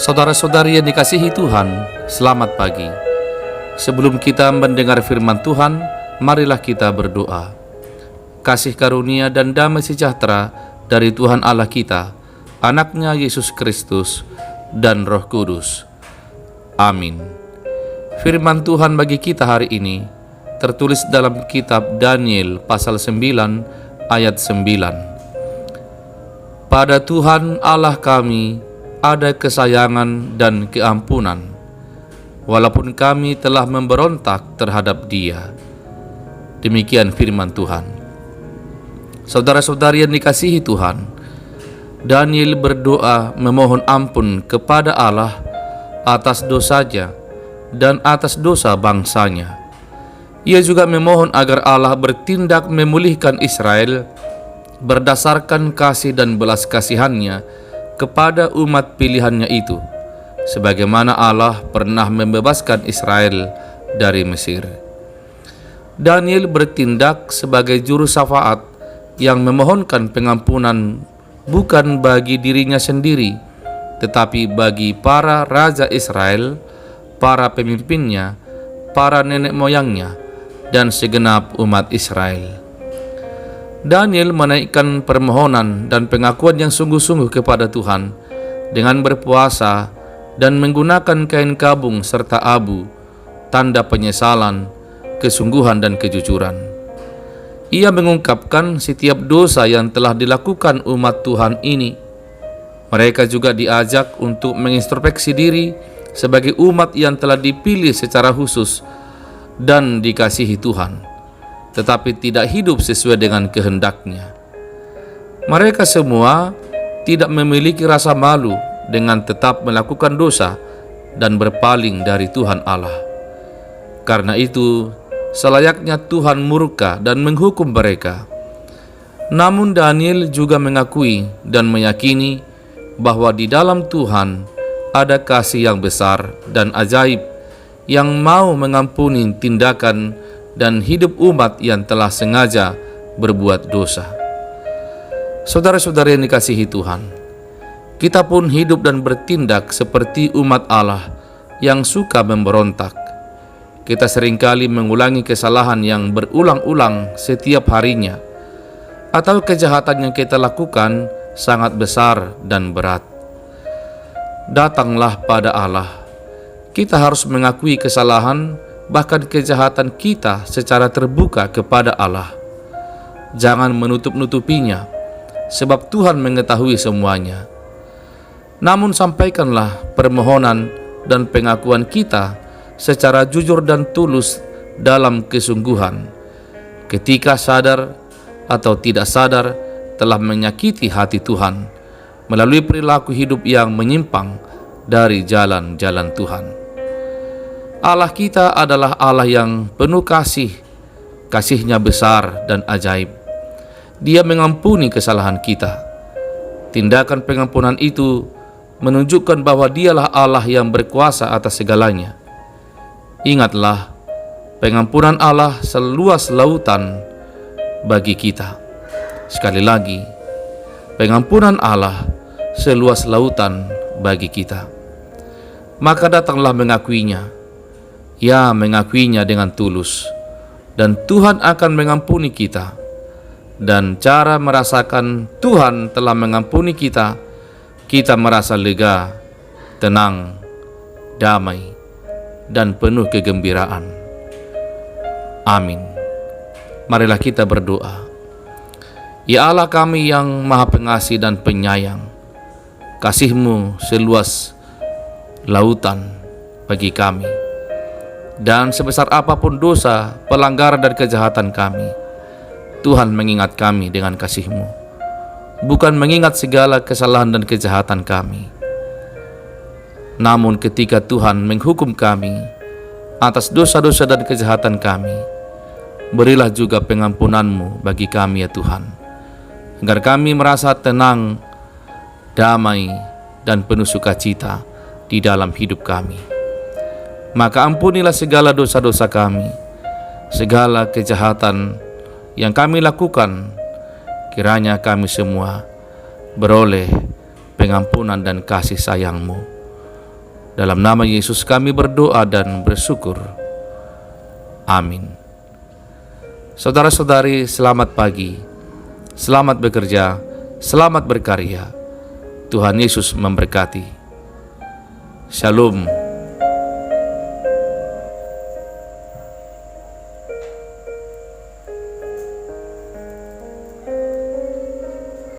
Saudara-saudari yang dikasihi Tuhan, selamat pagi. Sebelum kita mendengar firman Tuhan, marilah kita berdoa. Kasih karunia dan damai sejahtera dari Tuhan Allah kita, Anaknya Yesus Kristus, dan Roh Kudus. Amin. Firman Tuhan bagi kita hari ini tertulis dalam kitab Daniel pasal 9 ayat 9. Pada Tuhan Allah kami ada kesayangan dan keampunan, walaupun kami telah memberontak terhadap Dia. Demikian firman Tuhan. Saudara-saudari yang dikasihi Tuhan, Daniel berdoa memohon ampun kepada Allah atas dosanya dan atas dosa bangsanya. Ia juga memohon agar Allah bertindak memulihkan Israel berdasarkan kasih dan belas kasihannya kepada umat pilihannya itu, sebagaimana Allah pernah membebaskan Israel dari Mesir. Daniel bertindak sebagai juru syafaat yang memohonkan pengampunan bukan bagi dirinya sendiri, tetapi bagi para raja Israel, para pemimpinnya, para nenek moyangnya, dan segenap umat Israel. Daniel menaikkan permohonan dan pengakuan yang sungguh-sungguh kepada Tuhan dengan berpuasa dan menggunakan kain kabung serta abu, tanda penyesalan, kesungguhan dan kejujuran. Ia mengungkapkan setiap dosa yang telah dilakukan umat Tuhan ini. Mereka juga diajak untuk mengintrospeksi diri sebagai umat yang telah dipilih secara khusus dan dikasihi Tuhan, tetapi tidak hidup sesuai dengan kehendaknya. Mereka semua tidak memiliki rasa malu dengan tetap melakukan dosa dan berpaling dari Tuhan Allah. Karena itu, selayaknya Tuhan murka dan menghukum mereka. Namun Daniel juga mengakui dan meyakini bahwa di dalam Tuhan ada kasih yang besar dan ajaib yang mau mengampuni tindakan dan hidup umat yang telah sengaja berbuat dosa. Saudara-saudara yang dikasihi Tuhan, kita pun hidup dan bertindak seperti umat Allah yang suka memberontak. Kita seringkali mengulangi kesalahan yang berulang-ulang setiap harinya, atau kejahatan yang kita lakukan sangat besar dan berat. Datanglah pada Allah. Kita harus mengakui kesalahan bahkan kejahatan kita secara terbuka kepada Allah. Jangan menutup-nutupinya, sebab Tuhan mengetahui semuanya. Namun sampaikanlah permohonan dan pengakuan kita secara jujur dan tulus dalam kesungguhan, ketika sadar atau tidak sadar telah menyakiti hati Tuhan melalui perilaku hidup yang menyimpang dari jalan-jalan Tuhan. Allah kita adalah Allah yang penuh kasih, kasih-Nya besar dan ajaib. Dia mengampuni kesalahan kita. Tindakan pengampunan itu menunjukkan bahwa Dialah Allah yang berkuasa atas segalanya. Ingatlah, pengampunan Allah seluas lautan bagi kita. Sekali lagi, pengampunan Allah seluas lautan bagi kita. Maka datanglah mengakuinya. Ya, mengakuinya dengan tulus, dan Tuhan akan mengampuni kita. Dan cara merasakan Tuhan telah mengampuni kita, kita merasa lega, tenang, damai, dan penuh kegembiraan. Amin. Marilah kita berdoa. Ya Allah kami yang Maha Pengasih dan Penyayang, kasih-Mu seluas lautan bagi kami. Dan sebesar apapun dosa, pelanggaran dan kejahatan kami, Tuhan mengingat kami dengan kasih-Mu, bukan mengingat segala kesalahan dan kejahatan kami. Namun ketika Tuhan menghukum kami atas dosa-dosa dan kejahatan kami, berilah juga pengampunan-Mu bagi kami ya Tuhan, agar kami merasa tenang, damai, dan penuh sukacita di dalam hidup kami. Maka ampunilah segala dosa-dosa kami, segala kejahatan yang kami lakukan. Kiranya kami semua beroleh pengampunan dan kasih sayang-Mu. Dalam nama Yesus kami berdoa dan bersyukur. Amin. Saudara-saudari, selamat pagi, selamat bekerja, selamat berkarya. Tuhan Yesus memberkati. Shalom.